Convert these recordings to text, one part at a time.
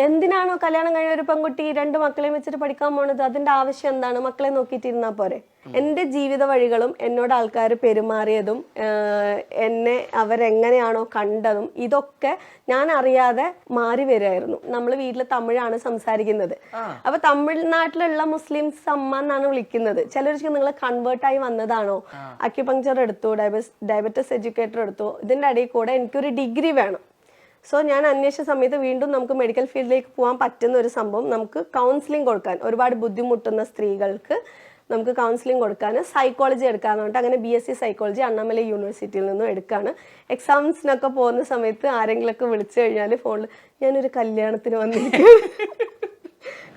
എന്തിനാണോ കല്യാണം കഴിഞ്ഞ ഒരു പെൺകുട്ടി രണ്ട് മക്കളെയും വെച്ചിട്ട് പഠിക്കാൻ പോണത്? അതിന്റെ ആവശ്യം എന്താണ്? മക്കളെ നോക്കിയിട്ടിരുന്നാൽ പോരെ? എൻ്റെ ജീവിത വഴികളും എന്നോട് ആൾക്കാർ പെരുമാറിയതും എന്നെ അവരെങ്ങനെയാണോ കണ്ടതും ഇതൊക്കെ ഞാൻ അറിയാതെ മാറി വരുമായിരുന്നു. നമ്മൾ വീട്ടിൽ തമിഴാണ് സംസാരിക്കുന്നത്. അപ്പൊ തമിഴ്നാട്ടിലുള്ള മുസ്ലിംസ് അമ്മ എന്നാണ് വിളിക്കുന്നത്. ചിലർക്ക് നിങ്ങൾ കൺവേർട്ടായി വന്നതാണോ, അക്യുപങ്ചർ എടുത്തു, ഡയബറ്റിസ് എഡ്യൂക്കേറ്റർ എടുത്തു, ഇതിന്റെ ഇടയിൽ കൂടെ എനിക്കൊരു ഡിഗ്രി വേണം. സോ ഞാൻ അന്വേഷിച്ച സമയത്ത് വീണ്ടും നമുക്ക് മെഡിക്കൽ ഫീൽഡിലേക്ക് പോകാൻ പറ്റുന്ന ഒരു സംഭവം, നമുക്ക് കൗൺസിലിംഗ് കൊടുക്കാൻ, ഒരുപാട് ബുദ്ധിമുട്ടുന്ന സ്ത്രീകൾക്ക് നമുക്ക് കൗൺസിലിംഗ് കൊടുക്കാൻ സൈക്കോളജി എടുക്കാന്ന് പറഞ്ഞിട്ട് അങ്ങനെ BSc സൈക്കോളജി അണ്ണാമലൈ യൂണിവേഴ്സിറ്റിയിൽ നിന്നും എടുക്കാണ്. എക്സാംസിനൊക്കെ പോകുന്ന സമയത്ത് ആരെങ്കിലുമൊക്കെ വിളിച്ചു കഴിഞ്ഞാൽ ഫോണിൽ ഞാനൊരു കല്യാണത്തിന് വന്നിരിക്കും.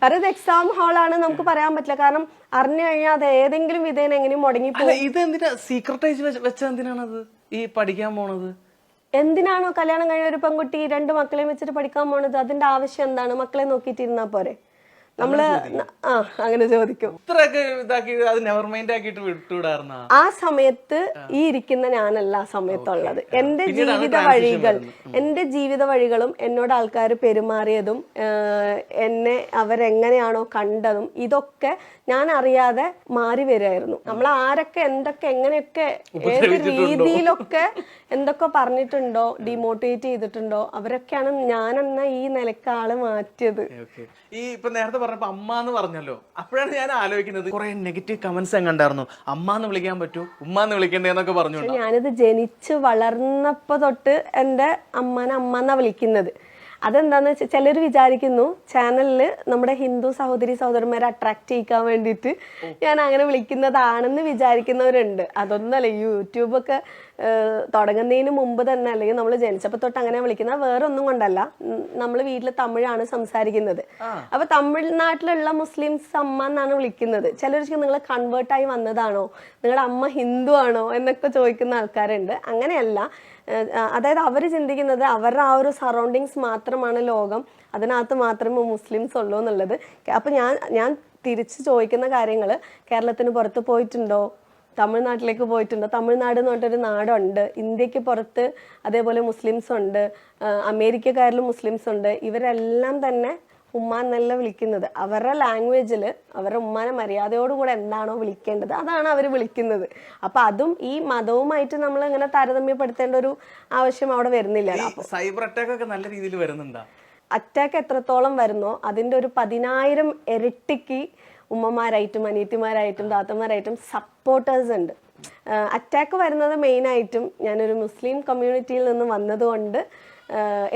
കാരണം ഇത് എക്സാം ഹാളാണ്, നമുക്ക് പറയാൻ പറ്റില്ല. കാരണം അറിഞ്ഞു കഴിഞ്ഞാൽ അത് ഏതെങ്കിലും വിധേന എങ്ങനെയും മുടങ്ങി പോകും. ഇതെന്തിനാ സീക്രട്ടൈസ് വെച്ച എന്തിനാണത് ഈ പഠിക്കാൻ പോണത്? എന്തിനാണോ കല്യാണം കഴിഞ്ഞ ഒരു പെൺകുട്ടി രണ്ട് മക്കളെയും വെച്ചിട്ട് പഠിക്കാൻ പോണത്? അതിന്റെ ആവശ്യം എന്താണ്? മക്കളെ നോക്കിയിട്ടിരുന്നാ പോരെ? നമ്മള് അങ്ങനെ ചോദിക്കും. ആ സമയത്ത് ഈ ഇരിക്കുന്ന ഞാനല്ല ആ സമയത്തുള്ളത്. എൻ്റെ ജീവിത വഴികളും എന്നോട് ആൾക്കാർ പെരുമാറിയതും എന്നെ അവരെങ്ങനെയാണോ കണ്ടതും ഇതൊക്കെ ഞാൻ അറിയാതെ മാറി വരുമായിരുന്നു. നമ്മൾ ആരൊക്കെ എന്തൊക്കെ എങ്ങനെയൊക്കെ ഏത് രീതിയിലൊക്കെ എന്തൊക്കെ പറഞ്ഞിട്ടുണ്ടോ, ഡിമോട്ടിവേറ്റ് ചെയ്തിട്ടുണ്ടോ, അവരൊക്കെയാണ് ഞാനെന്ന ഈ നിലക്ക് ആള് മാറ്റിയത്. ഈ ഇപ്പൊ നേരത്തെ പറഞ്ഞപ്പോ അമ്മ എന്ന് പറഞ്ഞല്ലോ, അപ്പോഴാണ് ഞാൻ ആലോചിക്കുന്നത് കുറെ നെഗറ്റീവ് കമന്റ്സ് ഞാൻ കണ്ടായിരുന്നു. അമ്മ എന്ന് വിളിക്കാൻ പറ്റൂ, ഉമ്മ എന്ന് വിളിക്കണ്ടേന്നൊക്കെ പറഞ്ഞു. ഞാനിത് ജനിച്ച് വളർന്നപ്പോ തൊട്ട് എൻ്റെ അമ്മനെ അമ്മ എന്നാ വിളിക്കുന്നത്. അതെന്താന്ന് വെച്ചാൽ ചിലർ വിചാരിക്കുന്നു ചാനലിൽ നമ്മുടെ ഹിന്ദു സഹോദരി സഹോദരന്മാരെ അട്രാക്ട് ചെയ്യിക്കാൻ വേണ്ടിയിട്ട് ഞാൻ അങ്ങനെ വിളിക്കുന്നതാണെന്ന് വിചാരിക്കുന്നവരുണ്ട്. അതൊന്നല്ല, യൂട്യൂബൊക്കെ തുടങ്ങുന്നതിന് മുമ്പ് തന്നെ, അല്ലെങ്കിൽ നമ്മൾ ജനിച്ചപ്പോൾ തൊട്ട് അങ്ങനെ വിളിക്കുന്ന വേറെ ഒന്നും കൊണ്ടല്ല. നമ്മൾ വീട്ടിൽ തമിഴാണ് സംസാരിക്കുന്നത്. അപ്പൊ തമിഴ്നാട്ടിലുള്ള മുസ്ലിംസ് അമ്മ എന്നാണ് വിളിക്കുന്നത്. ചിലർക്ക് നിങ്ങൾ കൺവേർട്ടായി വന്നതാണോ, നിങ്ങളുടെ അമ്മ ഹിന്ദു ആണോ എന്നൊക്കെ ചോദിക്കുന്ന ആൾക്കാരുണ്ട്. അങ്ങനെയല്ല. അതായത് അവർ ചിന്തിക്കുന്നത് അവരുടെ ആ ഒരു സറൗണ്ടിങ്സ് മാത്രമാണ് ലോകം, അതിനകത്ത് മാത്രമേ മുസ്ലിംസ് ഉള്ളൂ എന്നുള്ളത്. അപ്പൊ ഞാൻ തിരിച്ച് ചോദിക്കുന്ന കാര്യങ്ങൾ, കേരളത്തിന് പുറത്ത് പോയിട്ടുണ്ടോ, തമിഴ്നാട്ടിലേക്ക് പോയിട്ടുണ്ടോ? തമിഴ്നാട് എന്ന് പറഞ്ഞിട്ടൊരു നാടുണ്ട്. ഇന്ത്യക്ക് പുറത്ത് അതേപോലെ മുസ്ലിംസ് ഉണ്ട്, അമേരിക്കക്കാരിലും മുസ്ലിംസ് ഉണ്ട്. ഇവരെല്ലാം തന്നെ ഉമ്മ എന്നല്ല വിളിക്കുന്നത്. അവരുടെ ലാംഗ്വേജിൽ അവരുടെ ഉമ്മാനെ മര്യാദയോടുകൂടെ എന്താണോ വിളിക്കേണ്ടത് അതാണ് അവർ വിളിക്കുന്നത്. അപ്പൊ അതും ഈ മതവുമായിട്ട് നമ്മൾ ഇങ്ങനെ താരതമ്യപ്പെടുത്തേണ്ട ഒരു ആവശ്യം അവിടെ വരുന്നില്ല. സൈബർ അറ്റാക്ക് ഒക്കെ നല്ല രീതിയിൽ വരുന്നുണ്ടോ? അറ്റാക്ക് എത്രത്തോളം വരുന്നോ അതിന്റെ ഒരു 10,000 ഇരട്ടിക്ക് ഉമ്മമാരായിട്ടും അനിയത്തിമാരായിട്ടും താത്തമാരായിട്ടും സപ്പോർട്ടേഴ്സ് ഉണ്ട്. അറ്റാക്ക് വരുന്നത് മെയിനായിട്ടും ഞാനൊരു മുസ്ലിം കമ്മ്യൂണിറ്റിയിൽ നിന്ന് വന്നതുകൊണ്ട്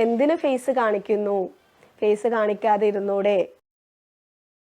എന്തിന് ഫേസ് കാണിക്കുന്നു, ഫേസ് കാണിക്കാതെ ഇരുന്നൂടെ,